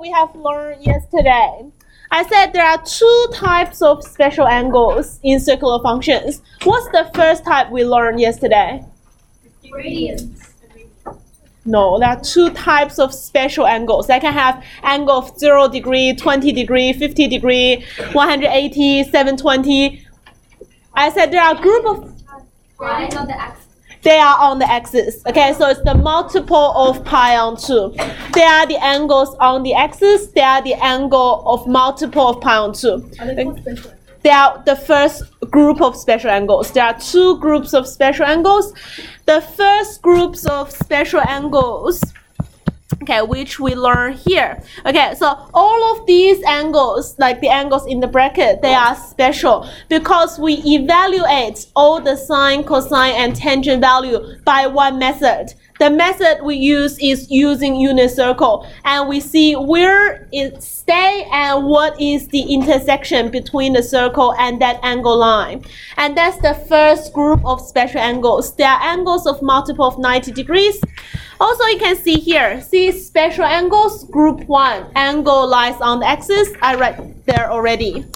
We have learned yesterday. I said there are two types of special angles in circular functions. What's the first type we learned yesterday? Radians. No, there are two types of special angles. I can have angle of 0 degree, 20 degree, 50 degree, 180, 720. I said there are a group of... Radians on the axis. They are on the axis. Okay, so it's the multiple of pi on 2. They are the angles on the axis. They are the angle of multiple of pi on 2. They are the first group of special angles. There are two groups of special angles. The first groups of special angles, okay, which we learn here. Okay, so all of these angles, like the angles in the bracket, they are special because we evaluate all the sine, cosine, and tangent value by one method. The method we use is using unit circle, and we see where it stays and what is the intersection between the circle and that angle line. And that's the first group of special angles. They are angles of multiple of 90 degrees. Also, you can see here, see special angles, group 1, angle lies on the axis. I read there already.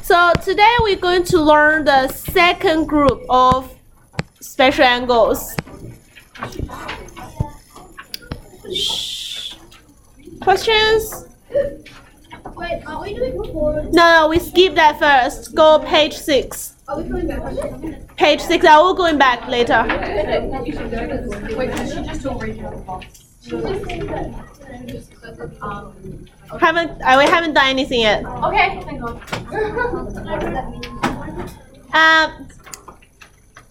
So today we're going to learn the second group of special angles. Questions? Wait, are we doing before? No, we skip that first. Go page 6. Are we coming back? Page 6, I will going back later. Wait, did she just do original box? We haven't done anything yet. Okay, thank God.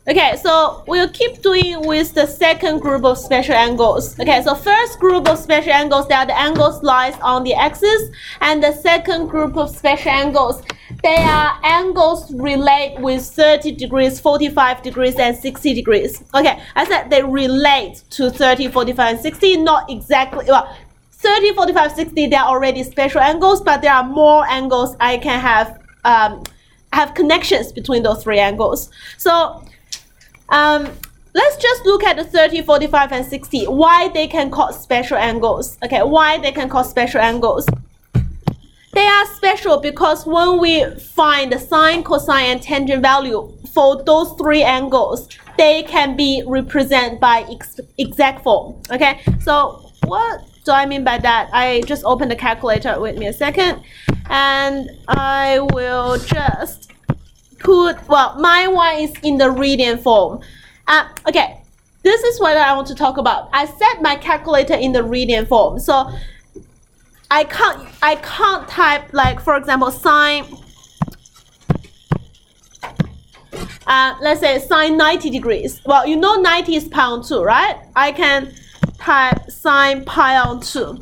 Okay, so we'll keep doing with the second group of special angles. Okay, so first group of special angles, they are the angles lies on the axis, and the second group of special angles, they are angles relate with 30 degrees, 45 degrees, and 60 degrees. Okay, I said they relate to 30, 45, and 60, not exactly, well, 30, 45, 60, they are already special angles, but there are more angles I can have connections between those three angles. So, let's just look at the 30, 45, and 60. Why they can cause special angles? Okay, why they can cause special angles? They are special because when we find the sine, cosine, and tangent value for those three angles, they can be represented by exact form. Okay, so what do I mean by that? I just opened the calculator. Wait me a second, and I will just put, well, my one is in the radian form. Okay, this is what I want to talk about. I set my calculator in the radian form, so I can't type, like, for example, sine, let's say sine 90 degrees. Well, you know 90 is pi on 2, right? I can type sine pi on 2.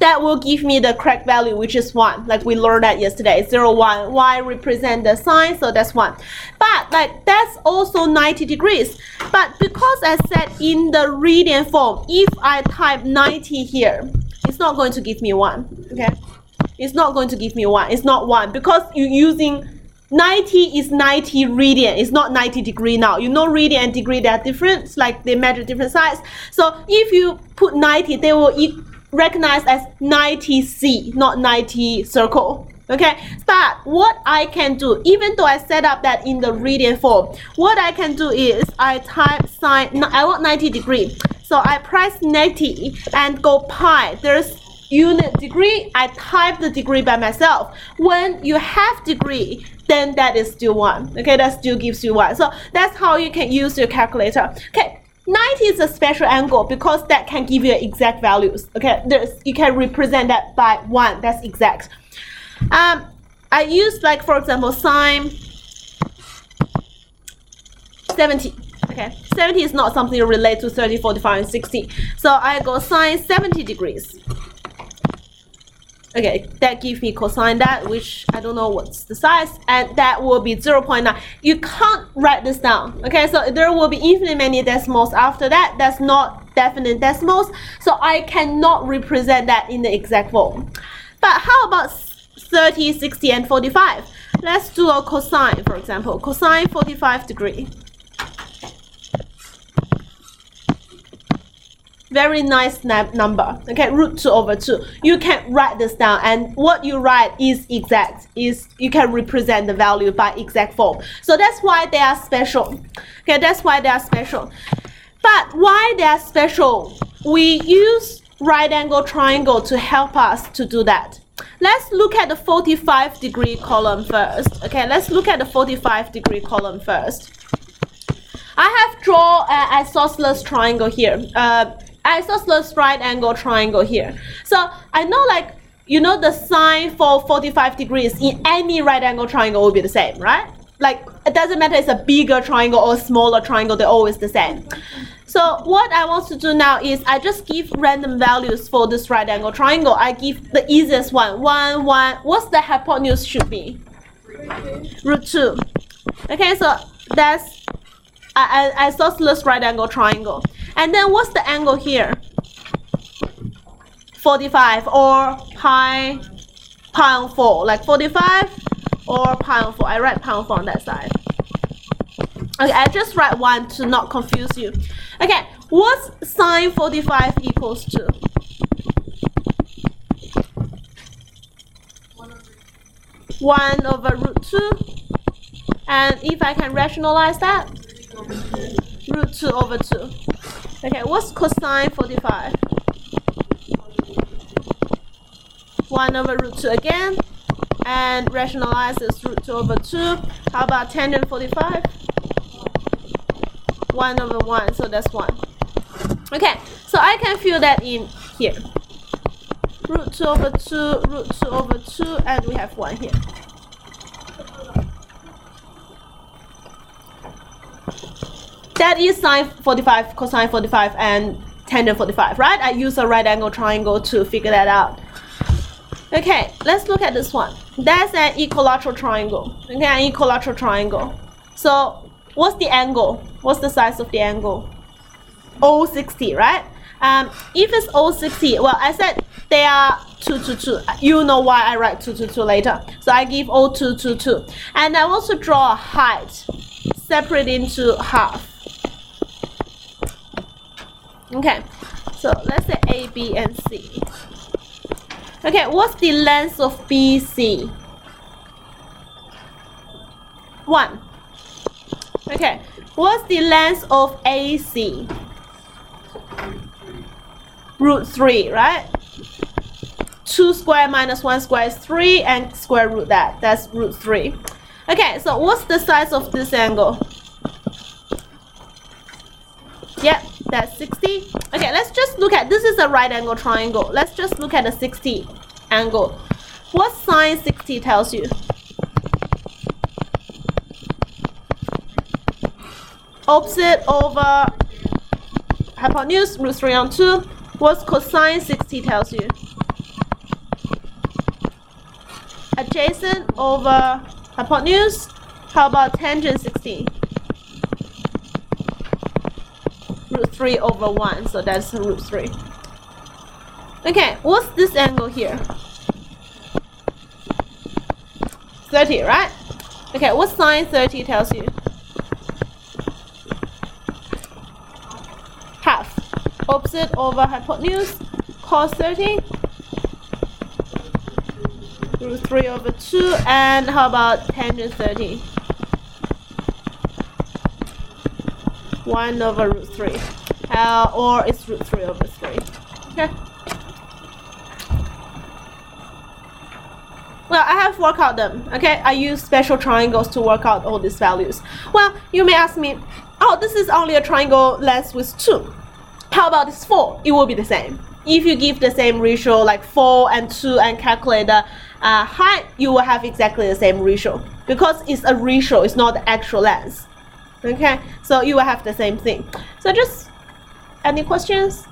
That will give me the correct value, which is 1, like we learned that yesterday, 0, 1. Y represent the sine, so that's 1. But like that's also 90 degrees. But because I said in the radian form, if I type 90 here, it's not going to give me 1. Okay, it's not going to give me 1. It's not 1 because you're using 90 is 90 radian. It's not 90 degree now. You know radian and degree, they are different. It's like they measure different sides. So if you put 90, they will recognized as 90C, not 90 circle. Okay, but what I can do, even though I set up that in the radian form, what I can do is I type sine, I want 90 degree, so I press 90 and go pi. There's unit degree, I type the degree by myself. When you have degree, then that is still 1. Okay, that still gives you 1. So that's how you can use your calculator. Okay. 90 is a special angle because that can give you exact values. Okay, you can represent that by 1. That's exact. I use, like, for example, sine 70. Okay, 70 is not something to relate to 30, 45, and 60. So I go sine 70 degrees. Okay, that gives me cosine that, which I don't know what's the size, and that will be 0.9. You can't write this down. Okay, so there will be infinitely many decimals after that. That's not definite decimals, so I cannot represent that in the exact form. But how about 30, 60, and 45? Let's do a cosine, for example. Cosine 45 degree. Very nice number. Okay, root 2 over 2. You can write this down, and what you write is exact. You can represent the value by exact form. So that's why they are special. Okay, that's why they are special. But why they are special? We use right angle triangle to help us to do that. Let's look at the 45-degree column first. Okay, let's look at the 45-degree column first. I have drawn an isosceles triangle here. Isosceles right angle triangle here. So I know, like, you know, the sign for 45 degrees in any right angle triangle will be the same, right? Like, it doesn't matter it's a bigger triangle or a smaller triangle, they're always the same. So what I want to do now is I just give random values for this right angle triangle. I give the easiest one. 1, 1. What's the hypotenuse should be? Root 2. Okay, so that's isosceles right angle triangle. And then what's the angle here? 45 or pi on 4. Like 45 or pi on 4. I write pi on 4 on that side. Okay, I just write 1 to not confuse you. Okay, what's sine 45 equals to? 1 over root 2. And if I can rationalize that, root 2 over 2. Okay, what's cosine 45? 1 over root 2 again. And rationalize this root 2 over 2. How about tangent 45? 1 over 1, so that's 1. Okay, so I can fill that in here. Root 2 over 2, root 2 over 2, and we have 1 here. That is sine 45, cosine 45, and tangent 45, right? I use a right angle triangle to figure that out. Okay, let's look at this one. That's an equilateral triangle. Okay, an equilateral triangle. So what's the angle? What's the size of the angle? 060, right? If it's 060, well, I said they are 2, 2, 2. You know why I write 2, 2, 2 later. So I give 0, 2, 2, 2. And I want to draw a height, separate into half. Okay, so let's say A, B, and C. Okay, what's the length of BC? 1. Okay, what's the length of AC? Root 3, right? 2 squared minus 1 squared is 3, and square root that. That's root 3. Okay, so what's the size of this angle? Yep, that's 60. Okay, let's just look at, this is a right angle triangle. Let's just look at the 60 angle. What sine 60 tells you? Opposite over hypotenuse, root 3 on 2. What's cosine 60 tells you? Adjacent over hypotenuse. How about tangent 60? Root 3 over 1, so that's root 3. Okay, what's this angle here? 30, right? Okay, what sine 30 tells you? Half. Opposite over hypotenuse, cos 30. Root 3 over 2, and how about tangent 30? 1 over root 3, or it's root 3 over 3. Okay. Well, I have worked out them. Okay, I use special triangles to work out all these values. Well, you may ask me, oh, this is only a triangle length with 2. How about this 4? It will be the same. If you give the same ratio, like 4 and 2, and calculate the height, you will have exactly the same ratio, because it's a ratio, it's not the actual length. Okay, so you will have the same thing. So just, any questions?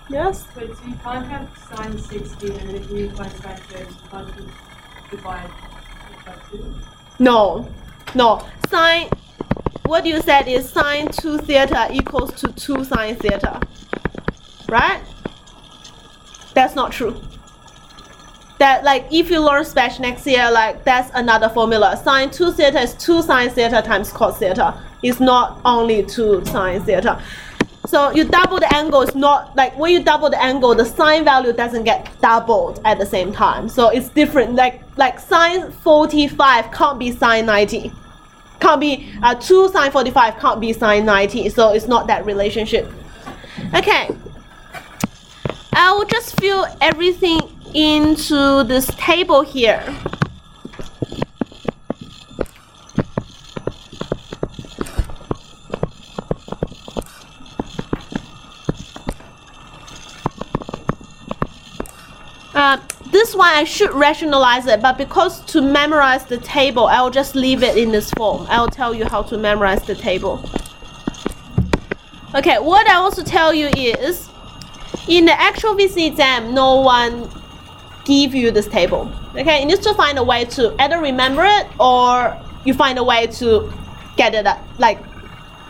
Yes? So you can't have sine 60 and then if you find sine 30, you can't divide by 2? No, no. Sine, what you said is sine 2 theta equals to 2 sine theta. Right? That's not true. That, like, if you learn Spanish next year, like, that's another formula. Sine 2 theta is 2 sine theta times cos theta. It's not only 2 sine theta. So you double the angle is not like when you double the angle, the sine value doesn't get doubled at the same time. So it's different. Like sine 45 can't be sine 90. Can't be 2 sine 45 can't be sine 90. So it's not that relationship. Okay. I will just fill everything into this table here. This one I should rationalize it, but because to memorize the table, I will just leave it in this form. I will tell you how to memorize the table. Okay, what I want to tell you is, in the actual VC exam, no one give you this table. Okay, you need to find a way to either remember it or you find a way to get it up. Like,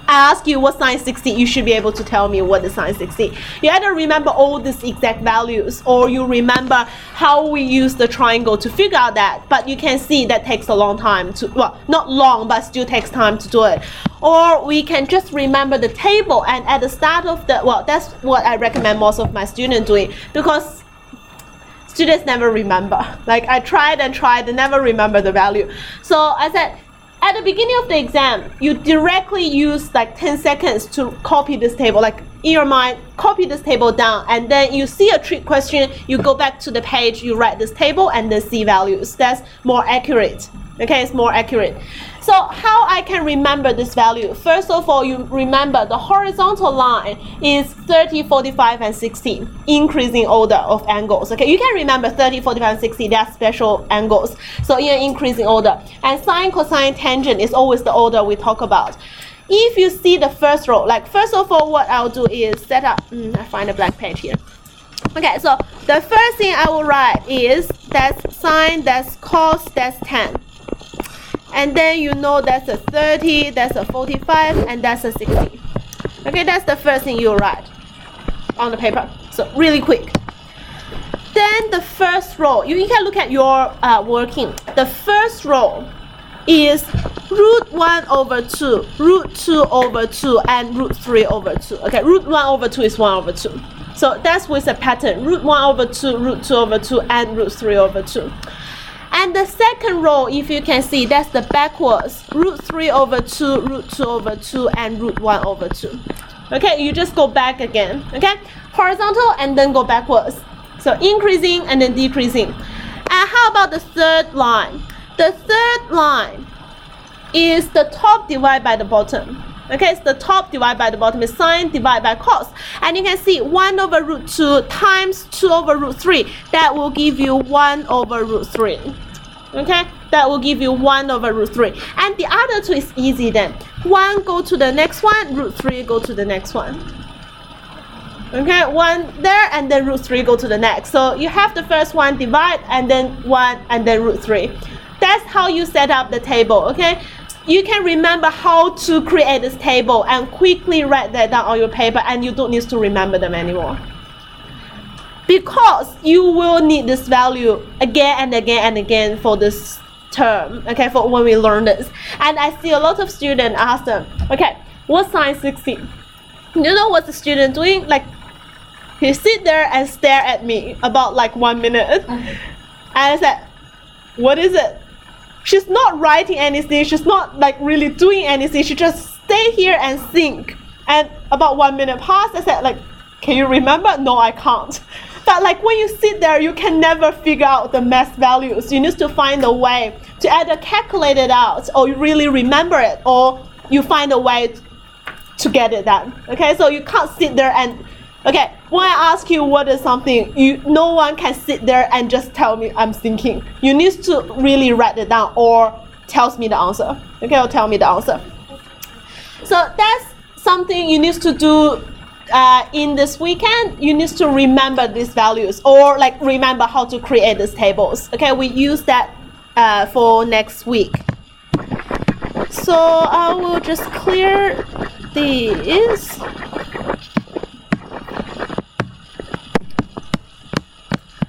I ask you what sine 60, you should be able to tell me what is sine 60. You either remember all these exact values or you remember how we use the triangle to figure out that. But you can see that takes a long time to, well, not long, but still takes time to do it. Or we can just remember the table and at the start of the, well, that's what I recommend most of my students doing because students never remember. Like I tried and tried, they never remember the value. So I said, at the beginning of the exam, you directly use like 10 seconds to copy this table, like in your mind, copy this table down, and then you see a trick question, you go back to the page, you write this table and then see values. That's more accurate. Okay, it's more accurate. So how I can remember this value? First of all, you remember the horizontal line is 30, 45, and 60, increasing order of angles. Okay, you can remember 30, 45, and 60, they are special angles. So in an increasing order. And sine, cosine, tangent is always the order we talk about. If you see the first row, like first of all, what I'll do is set up, I find a blank page here. Okay, so the first thing I will write is that's sine, that's cos, that's tan. And then you know that's a 30, that's a 45, and that's a 60. Okay, that's the first thing you write on the paper. So really quick. Then the first row, you can look at your working. The first row is root 1 over 2, root 2 over 2, and root 3 over 2. Okay, root 1 over 2 is 1 over 2. So that's with a pattern. Root 1 over 2, root 2 over 2, and root 3 over 2. And the second row, if you can see, that's the backwards. Root 3 over 2, root 2 over 2, and root 1 over 2. Okay, you just go back again. Okay, horizontal and then go backwards. So increasing and then decreasing. And how about the third line? The third line is the top divided by the bottom. Okay, it's the top divided by the bottom is sine divided by cos. And you can see 1 over root 2 times 2 over root 3. That will give you 1 over root 3. Okay, that will give you 1 over root 3. And the other two is easy then. 1 go to the next one, root 3 go to the next one. Okay, 1 there and then root 3 go to the next. So you have the first one divide and then 1 and then root 3. That's how you set up the table, okay? You can remember how to create this table and quickly write that down on your paper and you don't need to remember them anymore. Because you will need this value again and again and again for this term, okay, for when we learn this. And I see a lot of students ask them, okay, what's sine 60? You know what the student doing? Like, he sit there and stare at me about like 1 minute. And I said, what is it? She's not writing anything, she's not like really doing anything, she just stay here and think. And about 1 minute passed, I said like, can you remember? No, I can't. But like when you sit there, you can never figure out the math values. You need to find a way to either calculate it out or you really remember it or you find a way to get it done. Okay, so you can't sit there and, okay, when I ask you what is something, no one can sit there and just tell me I'm thinking. You need to really write it down or tells me the answer. Okay, or tell me the answer. So that's something you need to do in this weekend. You need to remember these values or like remember how to create these tables. Okay, we use that for next week. So I will just clear these.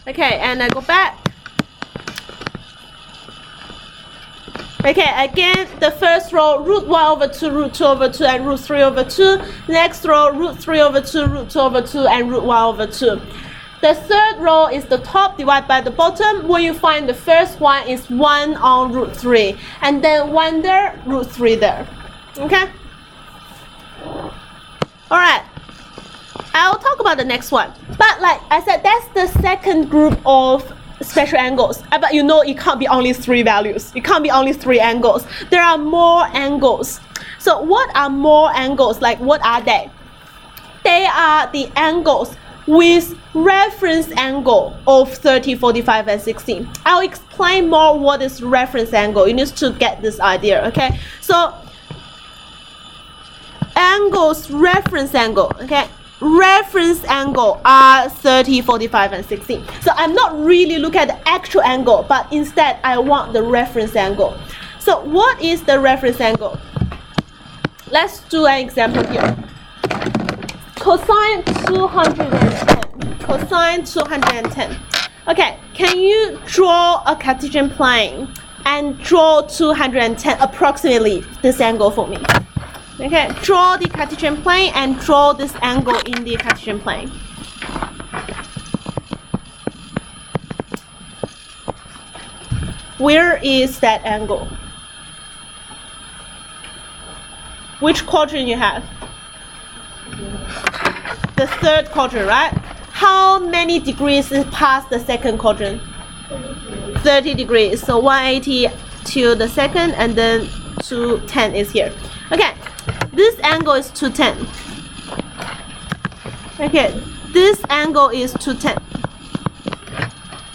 Okay, and I go back. Okay, again, the first row, root 1 over 2, root 2 over 2, and root 3 over 2. Next row, root 3 over 2, root 2 over 2, and root 1 over 2. The third row is the top divided by the bottom, where you find the first one is 1 on root 3, and then 1 there, root 3 there. Okay? Alright. I'll talk about the next one. But like I said, that's the second group of special angles. But you know it can't be only 3 values. It can't be only 3 angles. There are more angles. So what are more angles? Like what are they? They are the angles with reference angle of 30, 45, and 60. I'll explain more what is reference angle. You need to get this idea, okay? So angles, reference angle, okay? Reference angle are 30, 45, and 60. So I'm not really looking at the actual angle, but instead I want the reference angle. So what is the reference angle? Let's do an example here. Cosine 210. Cosine 210. Okay, can you draw a Cartesian plane and draw 210 approximately this angle for me? Okay, draw the Cartesian plane and draw this angle in the Cartesian plane. Where is that angle? Which quadrant you have? The third quadrant, right? How many degrees is past the second quadrant? 30 degrees. So 180 to the second, and then 210 is here. Okay, this angle is 210. Okay, this angle is 210.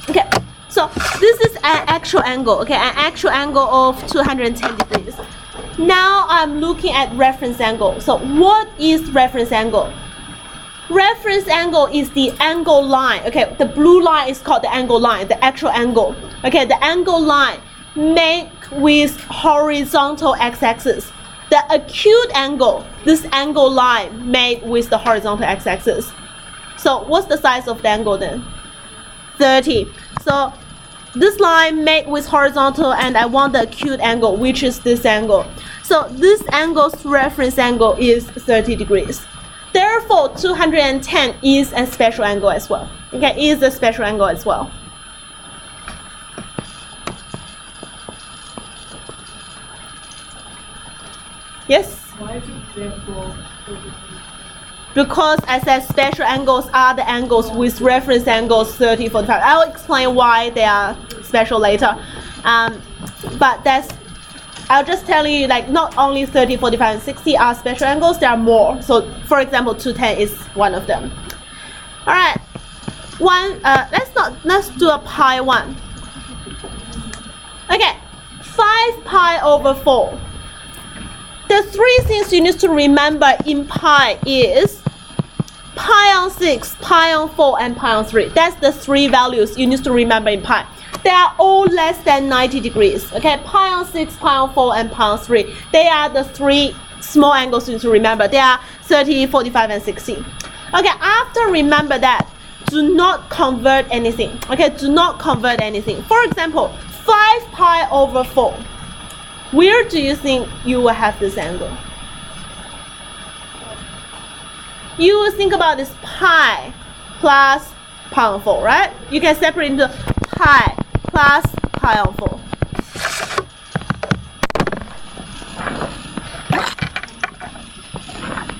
Okay, so this is an actual angle. Okay, an actual angle of 210 degrees. Now I'm looking at reference angle. So what is reference angle? Reference angle is the angle line. Okay, the blue line is called the angle line, the actual angle. Okay, the angle line made with horizontal x-axis. The acute angle, this angle line made with the horizontal x-axis. So what's the size of the angle then? 30. So this line made with horizontal, and I want the acute angle, which is this angle. So this angle's reference angle is 30 degrees. Therefore, 210 is a special angle as well. Okay, is a special angle as well. Yes? Why is it therefore? Because I said special angles are the angles with reference angles 30, 45. I'll explain why they are special later. But I'll just tell you, like, not only 30, 45, and 60 are special angles, there are more. So, for example, 210 is one of them. All right, let's do a pi one. Okay, 5 pi over 4. The 3 things you need to remember in pi is pi on 6, pi on 4, and pi on 3. That's the 3 values you need to remember in pi. They are all less than 90 degrees. Okay, pi on 6, pi on 4, and pi on 3. They are the 3 small angles you need to remember. They are 30, 45, and 60. Okay, after remember that, do not convert anything. Okay, do not convert anything. For example, 5 pi over 4. Where do you think you will have this angle? You will think about this pi plus pi on 4, right? You can separate into pi plus pi on 4.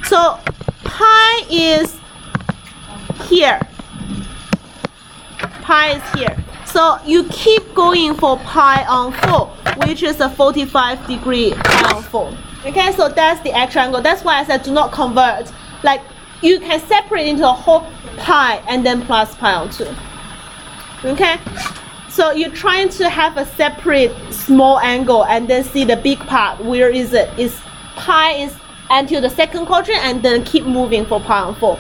So pi is here. Pi is here. So you keep going for pi on 4, which is a 45 degree pi on 4. Okay, so that's the actual angle. That's why I said do not convert. Like, you can separate into a whole pi and then plus pi on 2. Okay, so you're trying to have a separate small angle and then see the big part. Where is it? Is pi is until the second quadrant, and then keep moving for pi on 4.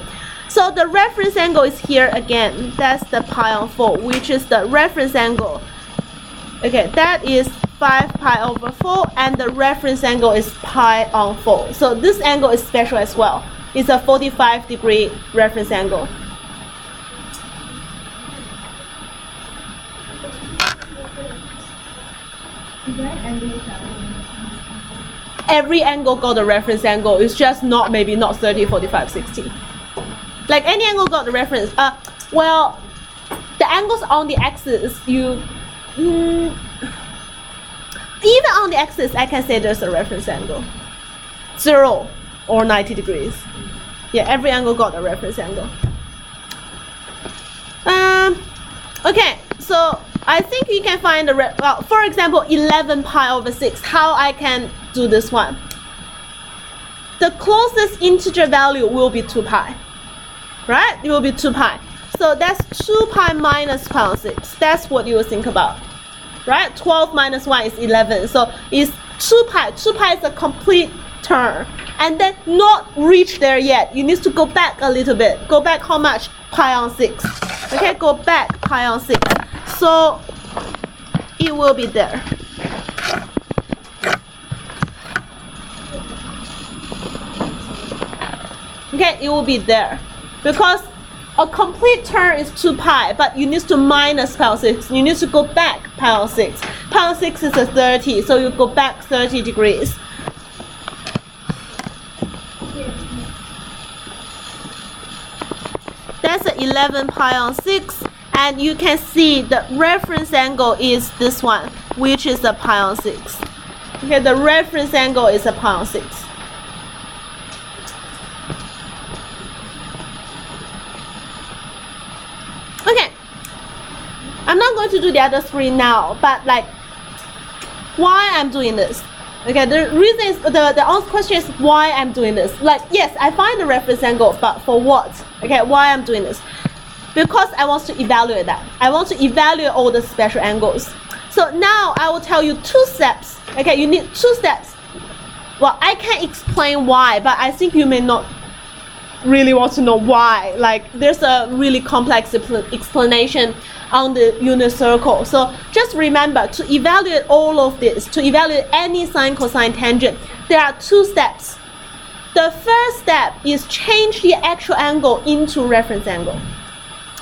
So the reference angle is here again. That's the pi on 4, which is the reference angle. Okay, that is 5 pi over 4, and the reference angle is pi on 4. So this angle is special as well. It's a 45 degree reference angle. Every angle got a reference angle. It's just not maybe not 30, 45, 60. Like any angle got the reference. Well, the angles on the axis, even on the axis, I can say there's a reference angle. 0 or 90 degrees. Yeah, every angle got a reference angle. Okay, so I think you can find the, well, for example, 11 pi over 6. How I can do this one? The closest integer value will be 2 pi. Right? It will be 2 pi. So that's 2 pi minus pi on 6. That's what you will think about. Right? 12 minus 1 is 11. So it's 2 pi. 2 pi is a complete term. And then not reach there yet. You need to go back a little bit. Go back how much? Pi on 6. Okay, go back pi on 6. So it will be there. Okay, it will be there. Because a complete term is 2 pi, but you need to minus pi on 6. You need to go back pi on 6. Pi on 6 is a 30, so you go back 30 degrees. That's 11 pi on 6, and you can see the reference angle is this one, which is a pi on 6. Okay, the reference angle is a pi on 6. Okay, I'm not going to do the other 3 now, but like, why I'm doing this? Okay, the reason is, the question is why I'm doing this. Like, yes, I find the reference angle, but for what? Okay, why I'm doing this? Because I want to evaluate that. I want to evaluate all the special angles. So now I will tell you 2 steps. Okay, you need 2 steps. Well, I can't explain why, but I think you may not really want to know why. Like, there's a really complex explanation on the unit circle. So just remember, to evaluate all of this, to evaluate any sine, cosine, tangent, there are 2 steps. The first step is change the actual angle into reference angle.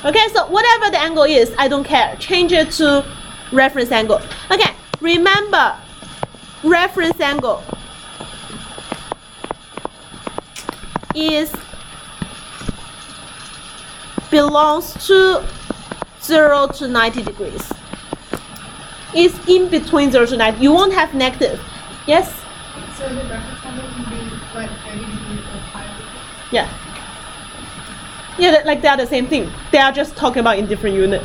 Okay, so whatever the angle is, I don't care. Change it to reference angle. Okay, remember, reference angle belongs to 0 to 90 degrees. It's in between 0 to 90. You won't have negative. Yes? So the reference angle can be like 30 degrees or higher? Yeah. Yeah, like they are the same thing. They are just talking about in different unit.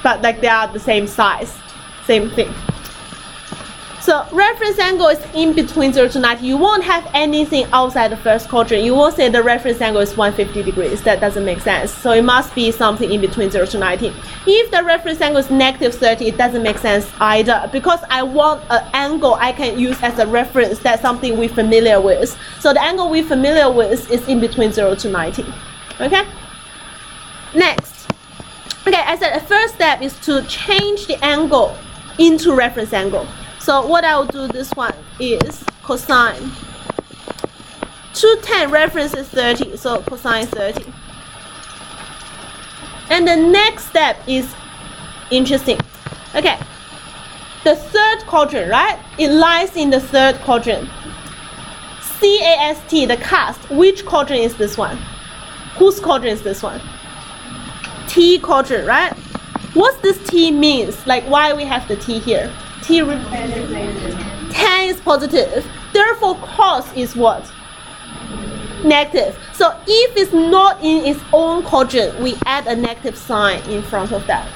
But like they are the same size. Same thing. So reference angle is in between 0 to 90. You won't have anything outside the first quadrant. You won't say the reference angle is 150 degrees. That doesn't make sense. So it must be something in between 0 to 90. If the reference angle is negative 30, it doesn't make sense either. Because I want an angle I can use as a reference. That's something we're familiar with. So the angle we're familiar with is in between 0 to 90. Okay? Next. Okay, I said the first step is to change the angle into reference angle. So what I will do this one is cosine. 210 reference is 30, so cosine 30. And the next step is interesting. Okay, the third quadrant, right? It lies in the third quadrant. CAST, the cast, which quadrant is this one? Whose quadrant is this one? T quadrant, right? What this T means, like why we have the T here? T tan is positive. Therefore, cos is what? Negative. So if it's not in its own quadrant, we add a negative sign in front of that.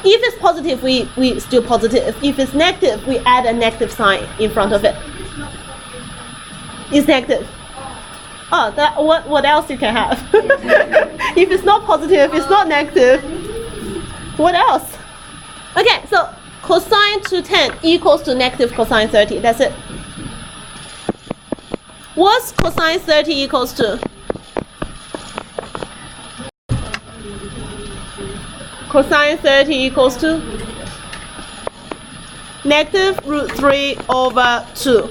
If it's positive, we still positive. If it's negative, we add a negative sign in front of it. It's negative. Oh, that what else you can have? If it's not positive, it's not negative. What else? Okay, so cosine 210 equals to negative cosine 30. That's it. What's cosine 30 equals to? Cosine 30 equals to negative root 3 over 2.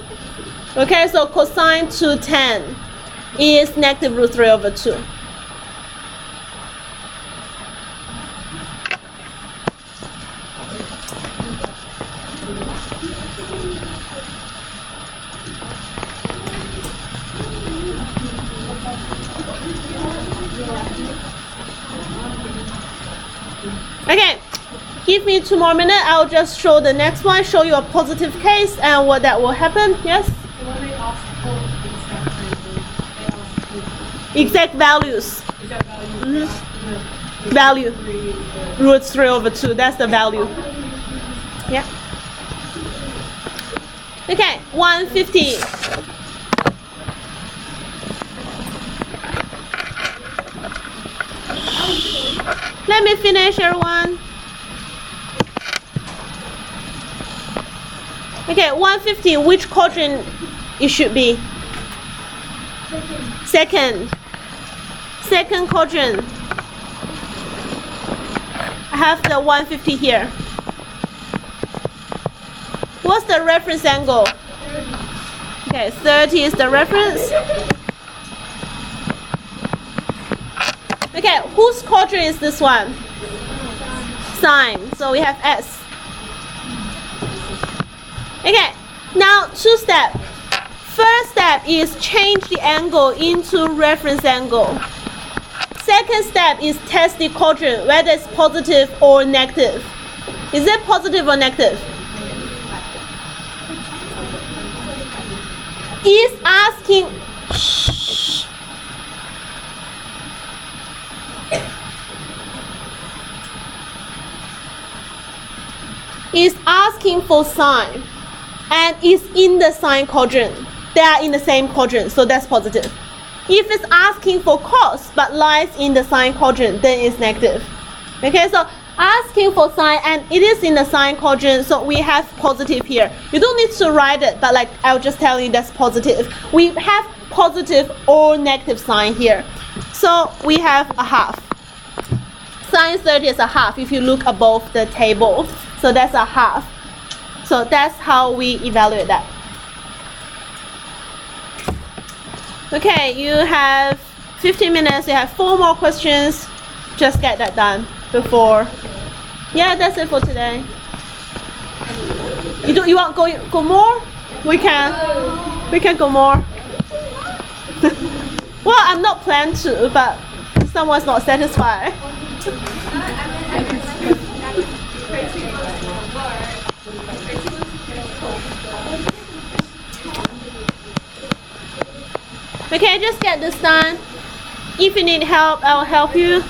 Okay, so cosine 210 is negative root 3 over 2. Okay, give me 2 more minutes. I'll just show the next one, show you a positive case and what that will happen. Yes? So when they ask for Exact values. exact value, Value. Root 3 over 2. That's the value. Yeah. Okay, 150. Let me finish, everyone. Okay, 150. Which quadrant it should be? Second. Second quadrant. I have the 150 here. What's the reference angle? Okay, 30 is the reference. Okay, whose quadrant is this one? Sine. So we have S. Okay, now 2 steps. First step is change the angle into reference angle. Second step is test the quadrant, whether it's positive or negative. Is it positive or negative? Is asking. Shh. Is asking for sine and is in the sine quadrant. They are in the same quadrant, so that's positive. If it's asking for cos but lies in the sine quadrant, then it's negative. Okay, so asking for sine and it is in the sine quadrant, so we have positive here. You don't need to write it, but like I'll just tell you that's positive. We have positive or negative sign here. So we have a half. Sine 30 is a half if you look above the table. So that's a half. So that's how we evaluate that. Okay, you have 15 minutes. You have 4 more questions. Just get that done before. Yeah, that's it for today. You want go more? We can go more. Well, I'm not planning to, but someone's not satisfied. Okay, just get this done. If you need help, I'll help you.